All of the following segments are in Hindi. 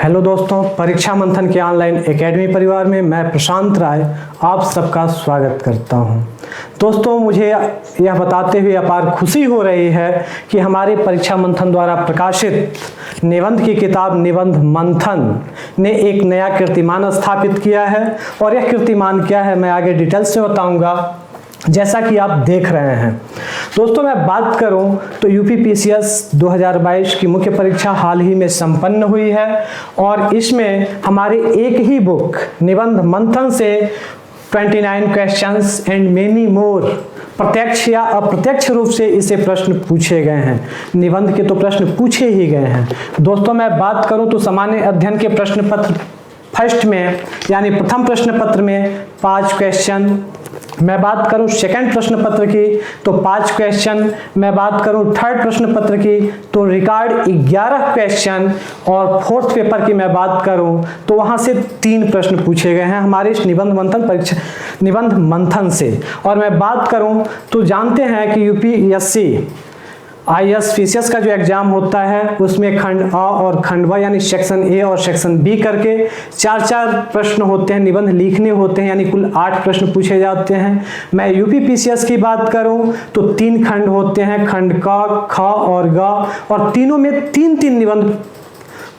हेलो दोस्तों, परीक्षा मंथन के ऑनलाइन एकेडमी परिवार में मैं प्रशांत राय आप सबका स्वागत करता हूं। दोस्तों, मुझे यह बताते हुए अपार खुशी हो रही है कि हमारे परीक्षा मंथन द्वारा प्रकाशित निबंध की किताब निबंध मंथन ने एक नया कीर्तिमान स्थापित किया है। और यह कीर्तिमान क्या है मैं आगे डिटेल्स में बताऊंगा, जैसा कि आप देख रहे हैं। दोस्तों, मैं बात करूं तो यूपीपीसीएस 2022 की मुख्य परीक्षा हाल ही में संपन्न हुई है और इसमें हमारे एक ही बुक निबंध मंथन से 29 क्वेश्चंस एंड मेनी मोर प्रत्यक्ष या अप्रत्यक्ष रूप से इसे प्रश्न पूछे गए हैं। निबंध के तो प्रश्न पूछे ही गए हैं। दोस्तों, मैं बात करूं तो सामान्य अध्ययन के प्रश्न पत्र फर्स्ट में यानी प्रथम प्रश्न पत्र में 5 क्वेश्चन, मैं बात करूं सेकंड प्रश्न पत्र की तो 5 क्वेश्चन, मैं बात करूं थर्ड प्रश्न पत्र की तो रिकॉर्ड 11 क्वेश्चन और फोर्थ पेपर की मैं बात करूं तो वहां से 3 प्रश्न पूछे गए हैं हमारे इस निबंध मंथन परीक्षा निबंध मंथन से। और मैं बात करूं तो जानते हैं कि यूपीएससी IAS का जो एग्जाम होता है उसमें खंड अ और खंड ब यानी सेक्शन ए और सेक्शन बी करके 4-4 प्रश्न होते हैं, निबंध लिखने होते हैं, यानी कुल 8 प्रश्न पूछे जाते हैं। मैं यूपीपीसीएस की बात करूं तो 3 खंड होते हैं, खंड क, ख और ग, और तीनों में 3-3 निबंध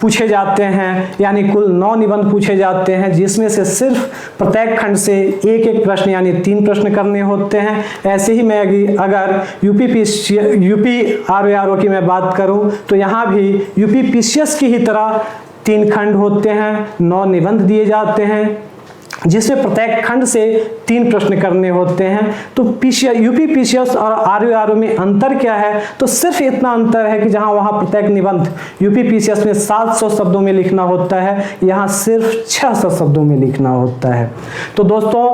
पूछे जाते हैं, यानी कुल 9 निबंध पूछे जाते हैं, जिसमें से सिर्फ प्रत्येक खंड से एक प्रश्न यानी 3 प्रश्न करने होते हैं। ऐसे ही मैं अगर यूपी आरओ की मैं बात करूं तो यहाँ भी यूपीपीसीएस की ही तरह 3 खंड होते हैं, 9 निबंध दिए जाते हैं, जिसमें प्रत्येक खंड से 3 प्रश्न करने होते हैं। तो यूपीपीसीएस और आरओ में अंतर क्या है? तो सिर्फ इतना अंतर है कि जहां वहां प्रत्येक निबंध यूपीपीसीएस में 700 शब्दों में लिखना होता है, यहां सिर्फ 600 शब्दों में लिखना होता है। तो दोस्तों,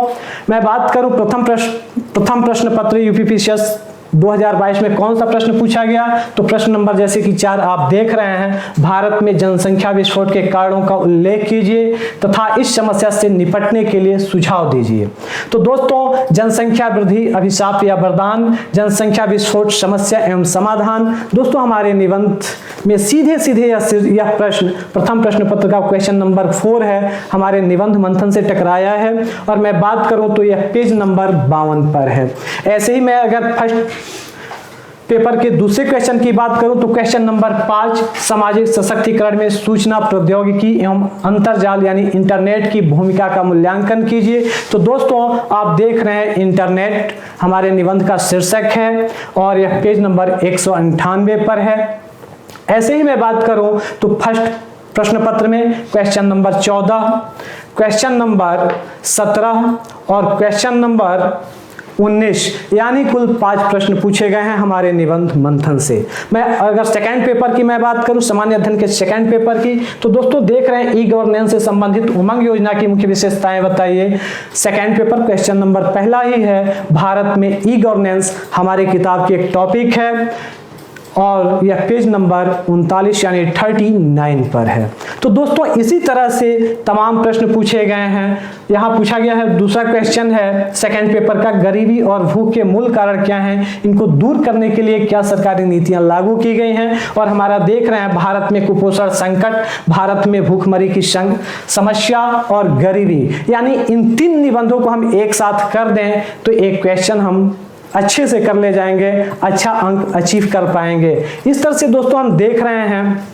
मैं बात करूं प्रथम प्रश्न पत्र यूपीपीसीएस 2022 में कौन सा प्रश्न पूछा गया तो प्रश्न नंबर जैसे कि 4 आप देख रहे हैं, भारत में जनसंख्या विस्फोट के कारणों का उल्लेख कीजिए तथा इस समस्या से निपटने के लिए सुझाव दीजिए। तो दोस्तों, जनसंख्या वृद्धि अभिशाप या वरदान, जनसंख्या विस्फोट समस्या एवं समाधान। दोस्तों, हमारे निबंध में सीधे यह प्रश्न प्रथम प्रश्न पत्र का क्वेश्चन नंबर 4 है, हमारे निबंध मंथन से टकराया है। और मैं बात करूं तो यह पेज नंबर 52 पर है। ऐसे ही मैं अगर फर्स्ट पेपर के दूसरे क्वेश्चन की बात करूं तो क्वेश्चन नंबर 5 सामाजिक सशक्तिकरण में सूचना प्रौद्योगिकी एवं अंतरजाल यानी इंटरनेट की भूमिका का मूल्यांकन कीजिए। तो दोस्तों, आप देख रहे हैं इंटरनेट हमारे निबंध का शीर्षक है और यह पेज नंबर 198 पर है। ऐसे ही मैं बात करूं तो फर्स्ट प्रश्न पत्र में क्वेश्चन नंबर 14, क्वेश्चन नंबर 17 और क्वेश्चन नंबर 19 यानी कुल 5 प्रश्न पूछे गए हैं हमारे निबंध मंथन से। मैं अगर सेकंड पेपर की मैं बात करूं, सामान्य अध्ययन के सेकंड पेपर की, तो दोस्तों देख रहे हैं ई गवर्नेंस से संबंधित उमंग योजना की मुख्य विशेषताएं बताइए। सेकंड पेपर क्वेश्चन नंबर पहला ही है, भारत में ई गवर्नेंस हमारे किताब की एक टॉपिक है और यह पेज नंबर 39 यानी 39 पर है। तो दोस्तों, इसी तरह से तमाम प्रश्न पूछे गए हैं। यहाँ पूछा गया है, दूसरा क्वेश्चन है सेकंड पेपर का, गरीबी और भूख के मूल कारण क्या हैं, इनको दूर करने के लिए क्या सरकारी नीतियां लागू की गई हैं। और हमारा देख रहे हैं भारत में कुपोषण संकट, भारत में भूखमरी की समस्या और गरीबी, यानी इन 3 निबंधों को हम एक साथ कर दें तो एक क्वेश्चन हम अच्छे से कर ले जाएंगे, अच्छा अंक अचीव कर पाएंगे। इस तरह से दोस्तों हम देख रहे हैं।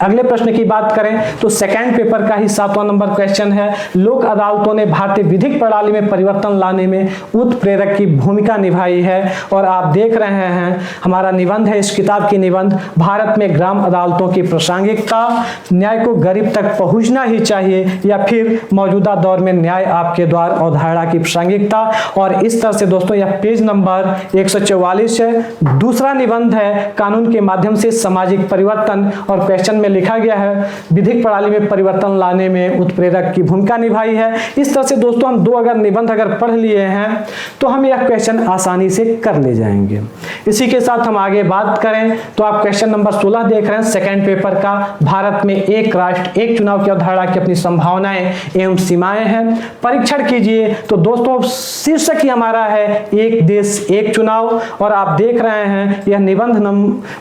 अगले प्रश्न की बात करें तो सेकंड पेपर का ही 7वां नंबर क्वेश्चन है, लोक अदालतों ने भारतीय विधिक प्रणाली में परिवर्तन लाने में उत्प्रेरक की भूमिका निभाई है। और आप देख रहे हैं हमारा निबंध है, इस किताब की निबंध, भारत में ग्राम अदालतों की प्रासंगिकता, न्याय को गरीब तक पहुंचना ही चाहिए या फिर मौजूदा दौर में न्याय आपके द्वार अवधारणा की प्रासंगिकता। और इस तरह से दोस्तों यह पेज नंबर 144 है। दूसरा निबंध है, कानून के माध्यम से सामाजिक परिवर्तन, और क्वेश्चन में लिखा गया है विधिक प्रणाली में परिवर्तन लाने में उत्प्रेरक की भूमिका निभाई है। इस तरह से दोस्तों हम 2 अगर निबंध अगर पढ़ लिए हैं तो हम यह क्वेश्चन आसानी से कर ले जाएंगे। इसी के साथ हम आगे बात करें तो आप क्वेश्चन नंबर 16 देख रहे हैं सेकंड पेपर का, भारत में एक राष्ट्र एक चुनाव की अवधारणा की अपनी संभावनाएं एवं सीमाएं हैं, परीक्षण कीजिए। तो दोस्तों शीर्षक ही हमारा है एक देश एक चुनाव, और आप देख रहे हैं यह निबंध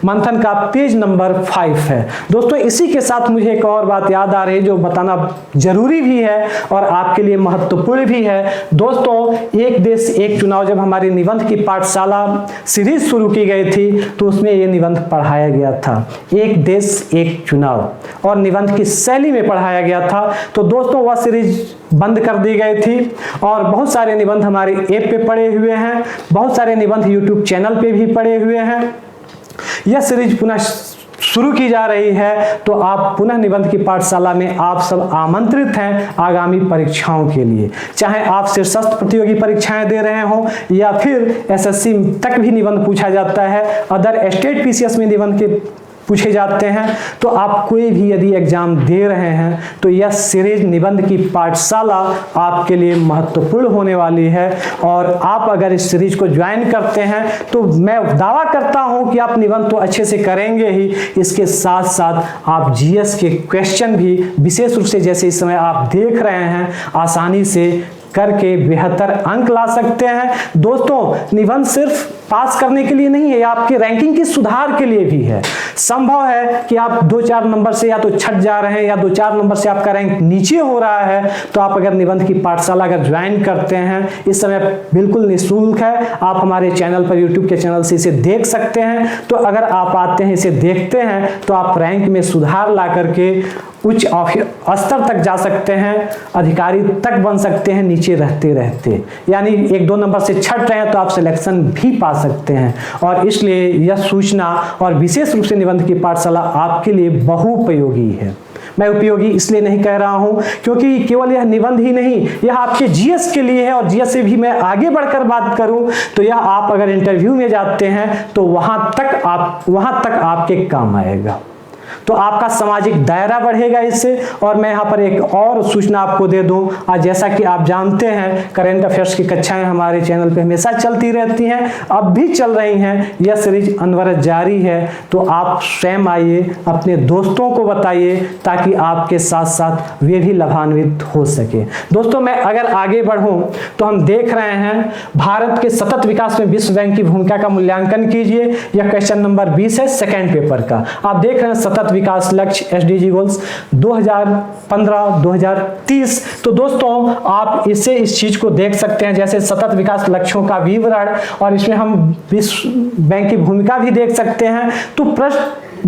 मंथन का पेज नंबर 5 है। दोस्तों दोस्तों इसी के साथ मुझे एक और बात याद आ रही है जो बताना जरूरी भी है और आपके लिए महत्वपूर्ण भी है। दोस्तों एक देश एक चुनाव जब हमारी निबंध की पाठशाला सीरीज शुरू की गई थी तो उसमें यह निबंध पढ़ाया गया था, एक देश एक चुनाव, और निबंध की शैली में पढ़ाया गया था। तो दोस्तों वह सीरीज बंद कर दी गई थी और बहुत सारे निबंध हमारे ऐप पे पड़े हुए हैं, बहुत सारे निबंध यूट्यूब चैनल पे भी पड़े हुए हैं। यह सीरीज पुनः शुरू की जा रही है, तो आप पुनः निबंध की पाठशाला में आप सब आमंत्रित हैं आगामी परीक्षाओं के लिए। चाहे आप शीर्षस्थ प्रतियोगी परीक्षाएं दे रहे हो या फिर एसएससी तक भी निबंध पूछा जाता है, अदर स्टेट पीसीएस में निबंध के पूछे जाते हैं, तो आप कोई भी यदि एग्जाम दे रहे हैं तो यह सीरीज निबंध की पाठशाला आपके लिए महत्वपूर्ण होने वाली है। और आप अगर इस सीरीज को ज्वाइन करते हैं तो मैं दावा करता हूं कि आप निबंध तो अच्छे से करेंगे ही, इसके साथ साथ आप जीएस के क्वेश्चन भी विशेष रूप से जैसे इस समय आप देख रहे हैं आसानी से करके बेहतर अंक ला सकते हैं। दोस्तों निबंध सिर्फ पास करने के लिए नहीं है, आपकी रैंकिंग की सुधार के लिए भी है। संभव है कि आप 2-4 नंबर से या तो छट जा रहे हैं या 2-4 नंबर से आपका रैंक नीचे हो रहा है, तो आप अगर निबंध की पाठशाला अगर ज्वाइन करते हैं, इस समय बिल्कुल निःशुल्क है, आप हमारे चैनल पर यूट्यूब के चैनल से इसे देख सकते हैं। तो अगर आप आते हैं इसे देखते हैं तो आप रैंक में सुधार ला करके उच्च स्तर तक जा सकते हैं, अधिकारी तक बन सकते हैं नीचे रहते रहते, यानी 1-2 नंबर से छट रहे हैं तो आप सिलेक्शन भी पा सकते हैं। और इसलिए यह सूचना और विशेष रूप से निबंध की पाठशाला आपके लिए बहुपयोगी है। मैं उपयोगी इसलिए नहीं कह रहा हूं क्योंकि केवल यह निबंध ही नहीं, यह आपके जीएस के लिए है। और जीएस से भी मैं आगे बढ़कर बात करूं तो यह आप अगर इंटरव्यू में जाते हैं तो वहां तक आपके काम आएगा, तो आपका सामाजिक दायरा बढ़ेगा इससे। और मैं यहाँ पर एक और सूचना आपको दे दूं, आज जैसा कि आप जानते हैं करंट अफेयर्स की कक्षाएं हमारे चैनल पे हमेशा चलती रहती हैं, अब भी चल रही हैं, यह सीरीज अनवरत जारी है। तो आप स्वयं आइए, अपने दोस्तों को बताइए ताकि आपके साथ साथ वे भी लाभान्वित हो सके। दोस्तों मैं अगर आगे बढ़ूं तो हम देख रहे हैं भारत के सतत विकास में विश्व बैंक की भूमिका का मूल्यांकन कीजिए। यह क्वेश्चन नंबर 20 है सेकेंड पेपर का। आप देख रहे हैं सतत विकास लक्ष्य एसडीजी गोल्स 2015-2030। तो दोस्तों आप इससे इस चीज को देख सकते हैं, जैसे सतत विकास लक्ष्यों का विवरण, और इसमें हम विश्व बैंक की भूमिका भी देख सकते हैं। तो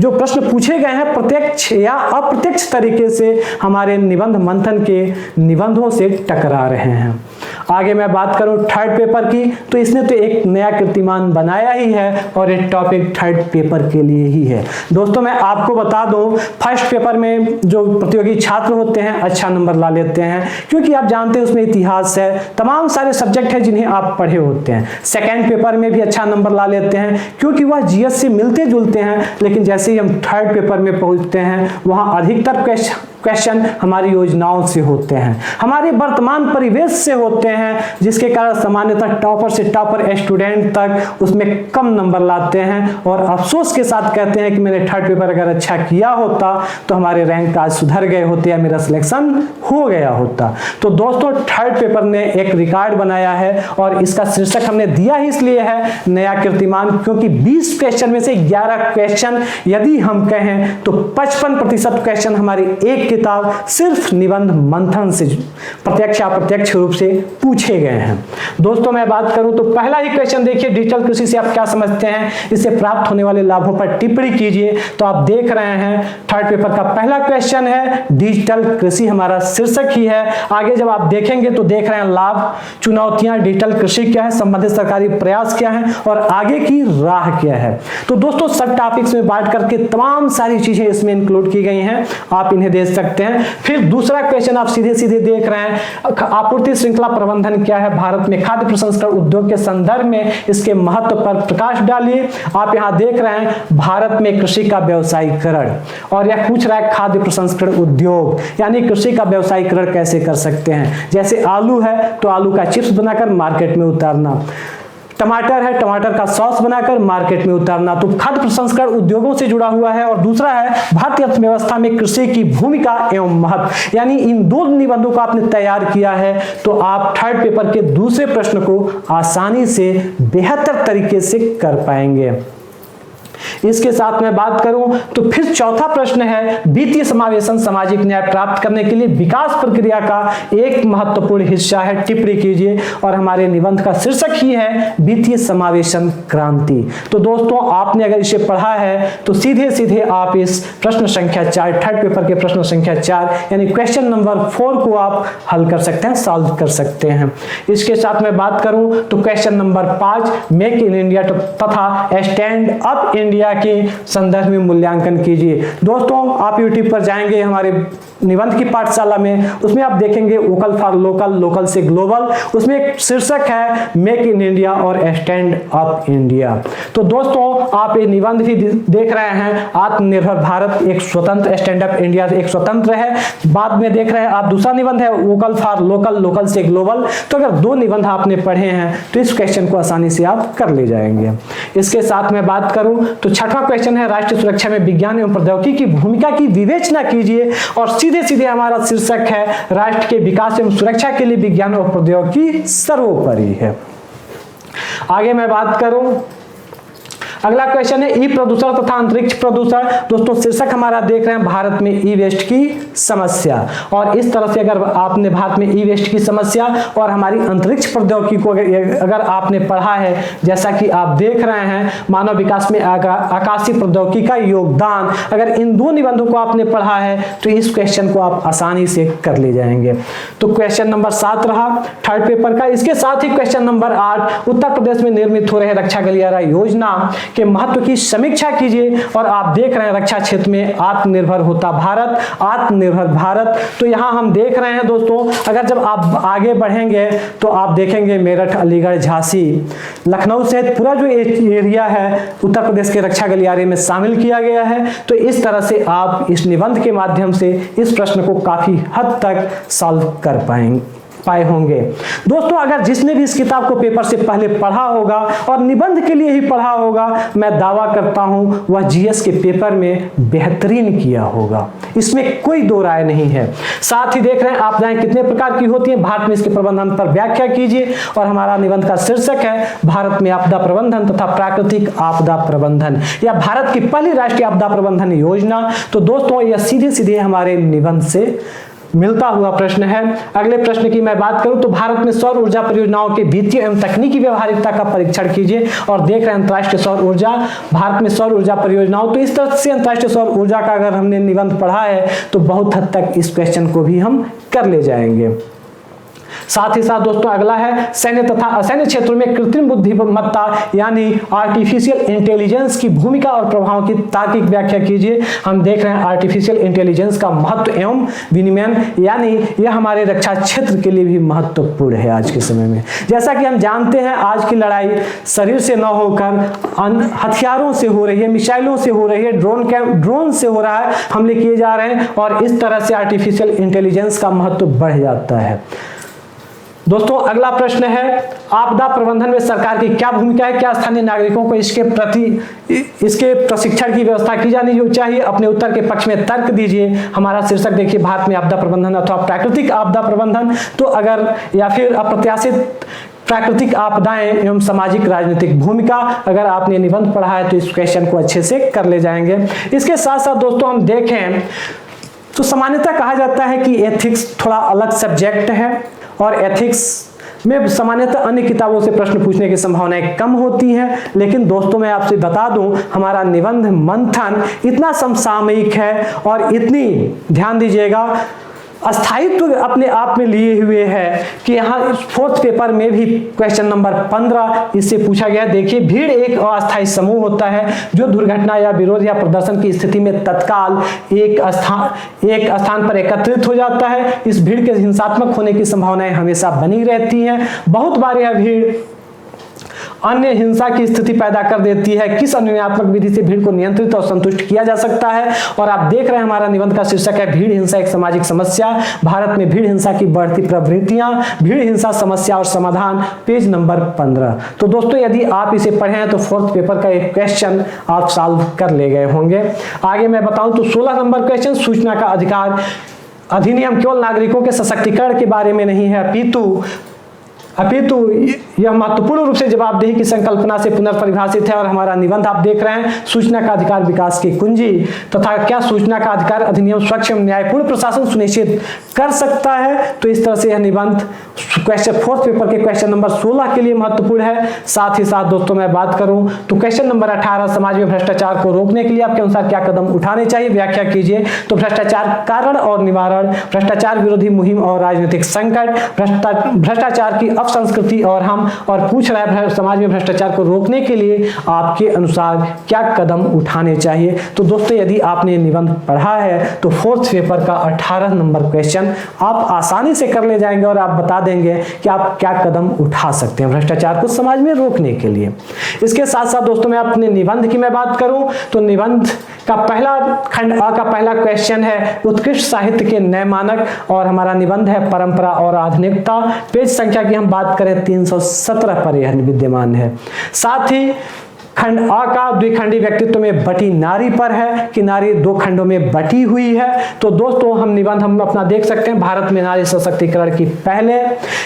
प्रश्न पूछे गए हैं प्रत्यक्ष या अप्रत्यक्ष तरीके से हमारे निबंध मंथन के निबंधों से टकरा रहे हैं। आगे मैं बात करूं थर्ड पेपर की, तो इसने तो एक नया कीर्तिमान बनाया ही है और ये टॉपिक थर्ड पेपर के लिए ही है। दोस्तों मैं आपको बता दूं फर्स्ट पेपर में जो प्रतियोगी छात्र होते हैं अच्छा नंबर ला लेते हैं, क्योंकि आप जानते हैं उसमें इतिहास है, तमाम सारे सब्जेक्ट हैं जिन्हें आप पढ़े होते हैं। सेकेंड पेपर में भी अच्छा नंबर ला लेते हैं क्योंकि वह जीएस से मिलते जुलते हैं, लेकिन जैसे ही हम थर्ड पेपर में पहुंचते हैं वहां अधिकतर क्वेश्चन हमारी योजनाओं से होते हैं, हमारे वर्तमान परिवेश से होते हैं, जिसके कारण सामान्यतः टॉपर से टॉपर स्टूडेंट तक उसमें कम नंबर लाते हैं और अफसोस के साथ कहते हैं कि मैंने थर्ड पेपर अगर अच्छा किया होता तो हमारे रैंक आज सुधर गए होते या मेरा सिलेक्शन हो गया होता। तो दोस्तों थर्ड पेपर ने एक रिकॉर्ड बनाया है और इसका शीर्षक हमने दिया ही इसलिए है नया कीर्तिमान, क्योंकि 20 क्वेश्चन में से 11 क्वेश्चन यदि हम कहें तो 55% क्वेश्चन हमारी एक किताब सिर्फ निबंध मंथन से प्रत्यक्ष अप्रत्यक्ष रूप से पूछे गए हैं। दोस्तों मैं बात करूं तो पहला ही क्वेश्चन देखिए, डिजिटल कृषि से आप क्या समझते हैं, इससे प्राप्त होने वाले लाभों पर टिप्पणी कीजिए। तो आप देख रहे हैं थर्ड पेपर का पहला क्वेश्चन है डिजिटल कृषि, हमारा शीर्षक ही है। आगे जब आप देखेंगे तो देख रहे हैं लाभ, चुनौतियां, डिजिटल कृषि क्या है, संबंधित सरकारी प्रयास क्या है और आगे की राह क्या है। तो दोस्तों सब टॉपिक्स में बांट करके तमाम सारी चीजें इसमें इंक्लूड की गई हैं, आप इन्हें देख सकते हैं। फिर दूसरा क्वेश्चन आप सीधे सीधे देख रहे हैं आपूर्ति श्रृंखला प्रबंधन क्या है, भारत में खाद्य प्रसंस्करण उद्योग के संदर्भ में इसके महत्व पर प्रकाश डालिए। आप यहां देख रहे हैं भारत में कृषि का व्यवसायीकरण, और यह पूछ रहा है खाद्य प्रसंस्करण उद्योग यानी कृषि का व्यवसायीकरण कैसे कर सकते हैं। जैसे आलू है तो आलू का चिप्स बनाकर मार्केट में उतारना, टमाटर है टमाटर का सॉस बनाकर मार्केट में उतारना। तो खाद्य प्रसंस्करण उद्योगों से जुड़ा हुआ है। और दूसरा है भारतीय अर्थव्यवस्था में कृषि की भूमिका एवं महत्व, यानी इन दो निबंधों को आपने तैयार किया है तो आप थर्ड पेपर के दूसरे प्रश्न को आसानी से बेहतर तरीके से कर पाएंगे। इसके साथ मैं बात करूं तो फिर चौथा प्रश्न है, वित्तीय समावेशन सामाजिक न्याय प्राप्त करने के लिए विकास प्रक्रिया का एक महत्वपूर्ण हिस्सा है, टिप्पणी कीजिए। और हमारे निबंध का शीर्षक ही है वित्तीय समावेशन क्रांति। तो दोस्तों आपने अगर इसे पढ़ा है तो सीधे सीधे आप इस प्रश्न संख्या 4 थर्ड पेपर के प्रश्न संख्या 4 यानी क्वेश्चन नंबर 4 को आप हल कर सकते हैं, सॉल्व कर सकते हैं। इसके साथ मैं बात करूं तो question number 5 make in India तथा स्टैंड अप इंडिया के संदर्भ में मूल्यांकन कीजिए। दोस्तों आप यूट्यूब पर जाएंगे हमारे निबंध की पाठशाला में, उसमें आप देखेंगे वोकल फॉर लोकल, लोकल से ग्लोबल, उसमें एक शीर्षक है मेक इन इंडिया और स्टैंड अप इंडिया। तो दोस्तों आप ये निबंध भी देख रहे हैं, आत्मनिर्भर भारत एक स्वतंत्र, स्टैंड अप इंडिया एक स्वतंत्र है। बाद में देख रहे हैं आप दूसरा निबंध है वोकल फॉर लोकल, लोकल से ग्लोबल। तो अगर दो निबंध आपने पढ़े हैं तो इस क्वेश्चन को आसानी से आप कर ले जाएंगे। इसके साथ मैं बात करूं तो छठवां क्वेश्चन है, राष्ट्रीय सुरक्षा में विज्ञान एवं प्रौद्योगिकी की भूमिका की विवेचना कीजिए। और सीधे सीधे हमारा शीर्षक है राष्ट्र के विकास एवं सुरक्षा के लिए विज्ञान और प्रौद्योगिकी सर्वोपरि है। आगे मैं बात करूं, अगला क्वेश्चन है ई प्रदूषण तथा अंतरिक्ष प्रदूषण। दोस्तों शीर्षक हमारा देख रहे हैं भारत में ई वेस्ट की समस्या। और इस तरह से अगर आपने भारत में ई वेस्ट की समस्या और हमारी अंतरिक्ष प्रौद्योगिकी को अगर आपने पढ़ा है, जैसा कि आप देख रहे हैं मानव विकास में आकाशीय प्रौद्योगिकी का योगदान, अगर इन दो निबंधों को आपने पढ़ा है तो इस क्वेश्चन को आप आसानी से कर ले जाएंगे। तो क्वेश्चन नंबर 7 रहा थर्ड पेपर का। इसके साथ ही क्वेश्चन नंबर 8, उत्तर प्रदेश में निर्मित हो रहे रक्षा गलियारा योजना के महत्व की समीक्षा कीजिए। और आप देख रहे हैं रक्षा क्षेत्र में आत्मनिर्भर होता भारत, आत्मनिर्भर भारत। तो यहां हम देख रहे हैं दोस्तों, अगर जब आप आगे बढ़ेंगे तो आप देखेंगे मेरठ, अलीगढ़, झांसी, लखनऊ सहित पूरा जो एरिया है उत्तर प्रदेश के रक्षा गलियारे में शामिल किया गया है। तो इस तरह से आप इस निबंध के माध्यम से इस प्रश्न को काफी हद तक सॉल्व कर पाए होंगे। दोस्तों अगर जिसने भी इस किताब को पेपर से पहले पढ़ा होगा और निबंध के लिए ही पढ़ा होगा, मैं दावा करता हूं वह जीएस के पेपर में बेहतरीन किया होगा, इसमें कोई दो राय नहीं है। साथ ही देख रहे हैं आप जाएं कितने प्रकार की होती है भारत में, इसके प्रबंधन पर व्याख्या कीजिए। और हमारा निबंध का शीर्षक है भारत में आपदा प्रबंधन तथा प्राकृतिक आपदा प्रबंधन या भारत की पहली राष्ट्रीय आपदा प्रबंधन योजना। तो दोस्तों यह सीधे सीधे हमारे निबंध से मिलता हुआ प्रश्न है। अगले प्रश्न की मैं बात करूं तो भारत में सौर ऊर्जा परियोजनाओं के वित्तीय एवं तकनीकी व्यवहारिकता का परीक्षण कीजिए। और देख रहे हैं अंतर्राष्ट्रीय सौर ऊर्जा, भारत में सौर ऊर्जा परियोजनाओं। तो इस तरह से अंतर्राष्ट्रीय सौर ऊर्जा का अगर हमने निबंध पढ़ा है तो बहुत हद तक इस क्वेश्चन को भी हम कर ले जाएंगे। साथ ही साथ दोस्तों अगला है सैन्य तथा असैन्य क्षेत्रों में कृत्रिम बुद्धिमत्ता यानी आर्टिफिशियल इंटेलिजेंस की भूमिका और प्रभाव की तार्किक व्याख्या कीजिए। हम देख रहे हैं आर्टिफिशियल इंटेलिजेंस का महत्व एवं विनिमय, यानी यह हमारे रक्षा क्षेत्र के लिए भी महत्वपूर्ण है आज के समय में। जैसा कि हम जानते हैं आज की लड़ाई शरीर से न होकर हथियारों से हो रही है, मिसाइलों से हो रही है, ड्रोन से हो रहा है, हमले किए जा रहे हैं। और इस तरह से आर्टिफिशियल इंटेलिजेंस का महत्व बढ़ जाता है। दोस्तों अगला प्रश्न है आपदा प्रबंधन में सरकार की क्या भूमिका है, क्या स्थानीय नागरिकों को इसके प्रशिक्षण की व्यवस्था की जानी चाहिए। अपने उत्तर के पक्ष में तर्क दीजिए। हमारा शीर्षक देखिए भारत में आपदा प्रबंधन अथवा प्राकृतिक आपदा प्रबंधन। तो अगर या फिर अप्रत्याशित प्राकृतिक आपदाएं एवं सामाजिक राजनीतिक भूमिका, अगर आपने निबंध पढ़ा है तो इस क्वेश्चन को अच्छे से कर ले जाएंगे। इसके साथ साथ दोस्तों हम देखें तो सामान्यतः कहा जाता है कि एथिक्स थोड़ा अलग सब्जेक्ट है और एथिक्स में सामान्यतः अन्य किताबों से प्रश्न पूछने की संभावनाएं कम होती हैं। लेकिन दोस्तों मैं आपसे बता दूं हमारा निबंध मंथन इतना समसामयिक है और इतनी ध्यान दीजिएगा अस्थायित्व अपने आप में लिए हुए है कि यहाँ फोर्थ पेपर में भी क्वेश्चन नंबर 15 इससे पूछा गया। देखिए भीड़ एक अस्थायी समूह होता है जो दुर्घटना या विरोध या प्रदर्शन की स्थिति में तत्काल एक स्थान पर एकत्रित हो जाता है। इस भीड़ के हिंसात्मक होने की संभावनाएं हमेशा बनी रहती हैं। बहुत बार यह भीड़ अन्य हिंसा की स्थिति पैदा कर देती है। किस अनुनयात्मक विधि से भीड़ को नियंत्रित और संतुष्ट किया जा सकता है। और आप देख रहे हैं हमारा निबंध का शीर्षक है भीड़ हिंसा एक सामाजिक समस्या, भारत में भीड़ हिंसा की बढ़ती प्रवृत्तियां, भीड़ हिंसा समस्या और समाधान, पेज नंबर 15। तो दोस्तों यदि आप इसे पढ़े हैं तो फोर्थ पेपर का एक क्वेश्चन आप सॉल्व कर ले गए होंगे। आगे मैं बताऊं तो 16 नंबर क्वेश्चन, सूचना का अधिकार अधिनियम केवल नागरिकों के सशक्तिकरण के बारे में नहीं है अपितु अपितु यह महत्वपूर्ण रूप से जवाबदेही की संकल्पना से पुनर्परिभाषित है। और हमारा निबंध आप देख रहे हैं, सूचना का अधिकार विकास की कुंजी तथा क्या सूचना का अधिकार अधिनियम स्वच्छ एवं न्यायपूर्ण प्रशासन सुनिश्चित कर सकता है। तो इस तरह से यह निबंध क्वेश्चन 4th पेपर के क्वेश्चन नंबर 16 के लिए महत्वपूर्ण है। साथ ही साथ दोस्तों मैं बात करूं तो क्वेश्चन नंबर 18, समाज में भ्रष्टाचार को रोकने के लिए आपके अनुसार क्या कदम उठाने चाहिए, व्याख्या कीजिए। तो भ्रष्टाचार कारण और निवारण, भ्रष्टाचार विरोधी मुहिम और राजनीतिक संकट, भ्रष्टाचार की अपसंस्कृति और पूछ रहा है समाज में भ्रष्टाचार को रोकने के लिए आपके अनुसार क्या कदम उठाने चाहिए। तो दोस्तों यदि आपने निबंध पढ़ा है तो 4th पेपर का 18 नंबर क्वेश्चन आप आसानी से कर ले जाएंगे और आप बता देंगे कि आप क्या कदम उठा सकते हैं भ्रष्टाचार को समाज में रोकने के लिए। इसके साथ साथ दोस्तों मैं अपने निबंध की मैं बात करूं तो निबंध का पहला खंड अ का पहला क्वेश्चन है उत्कृष्ट साहित्य के नए मानक, और हमारा निबंध है परंपरा और आधुनिकता। पेज संख्या की हम बात करें 317 पर यह विद्यमान है। साथ ही खंड अ का द्विखंडी व्यक्तित्व में बटी नारी पर है कि नारी 2 खंडों में बटी हुई है। तो दोस्तों हम अपना देख सकते हैं भारत में नारी सशक्तिकरण की पहले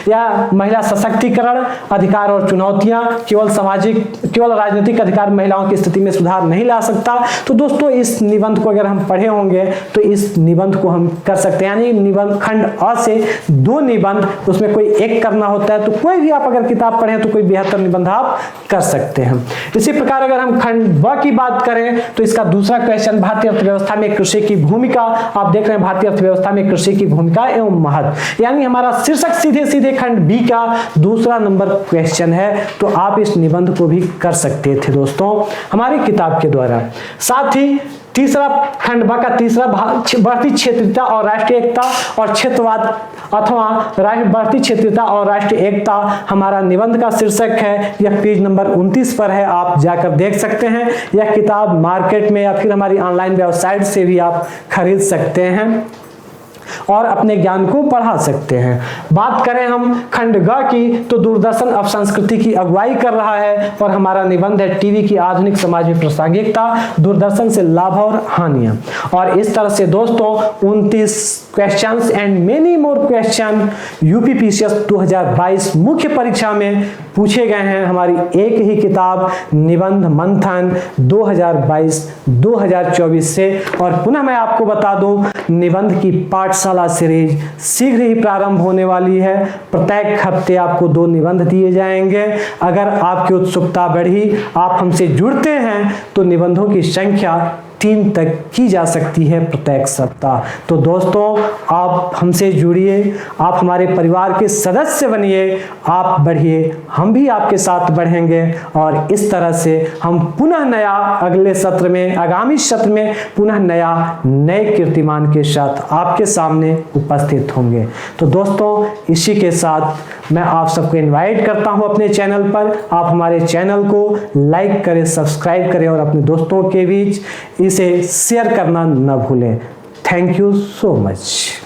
या महिला सशक्तिकरण, अधिकार और चुनौतियां, केवल राजनीतिक अधिकार महिलाओं की स्थिति में सुधार नहीं ला सकता। तो दोस्तों इस निबंध को अगर हम पढ़े होंगे तो इस निबंध को हम कर सकते हैं, यानी निबंध खंड अ से 2 निबंध, उसमें कोई एक करना होता है। तो कोई भी आप अगर किताब पढ़े तो कोई बेहतर निबंध आप कर सकते हैं। इसी प्रकार अगर हम खंड ब की बात करें तो इसका दूसरा क्वेश्चन भारतीय अर्थव्यवस्था में कृषि की भूमिका। आप देख रहे हैं भारतीय अर्थव्यवस्था में कृषि की भूमिका एवं महत्व, यानी हमारा शीर्षक सीधे खंड बी का दूसरा नंबर क्वेश्चन है। तो आप इस निबंध को भी कर सकते थे दोस्तों हमारी किताब के द्वारा। साथ ही तीसरा खंड ब का तीसरा भाग बढ़ती क्षेत्रीयता और राष्ट्रीय एकता और क्षेत्रवाद अथवा बढ़ती क्षेत्रीयता और राष्ट्रीय एकता हमारा निबंध का शीर्षक है। यह पेज नंबर 29 पर है, आप जाकर देख सकते हैं। यह किताब मार्केट में या फिर हमारी ऑनलाइन वेबसाइट से भी आप खरीद सकते हैं और अपने ज्ञान को बढ़ा सकते हैं। बात करें हम खंड ग की तो दूरदर्शन अपसंस्कृति की अगुवाई कर रहा है और हमारा निबंध है टीवी की आधुनिक समाज में प्रासंगिकता, दूरदर्शन से लाभ और हानियां। और इस तरह से दोस्तों 29 questions and many more question UPPCS 2022 मुख्य परीक्षा में पूछे गए हैं हमारी एक ही किताब निबंध मंथन 2022-2024 से। और पुनः मैं आपको बता दूं निबंध की पाठशाला सीरीज शीघ्र ही प्रारंभ होने वाली है। प्रत्येक हफ्ते आपको 2 निबंध दिए जाएंगे। अगर आपकी उत्सुकता बढ़ी, आप हमसे जुड़ते हैं तो निबंधों की संख्या 3 तक की जा सकती है प्रत्येक सप्ताह। तो दोस्तों आप हमसे जुड़िए, आप हमारे परिवार के सदस्य बनिए, आप बढ़िए, हम भी आपके साथ बढ़ेंगे। और इस तरह से हम पुनः नया अगले सत्र में, आगामी सत्र में पुनः नए कीर्तिमान के साथ आपके सामने उपस्थित होंगे। तो दोस्तों इसी के साथ मैं आप सबको इनवाइट करता हूं अपने चैनल पर। आप हमारे चैनल को लाइक करें, सब्सक्राइब करें और अपने दोस्तों के बीच इसे शेयर करना न भूलें। Thank you so much.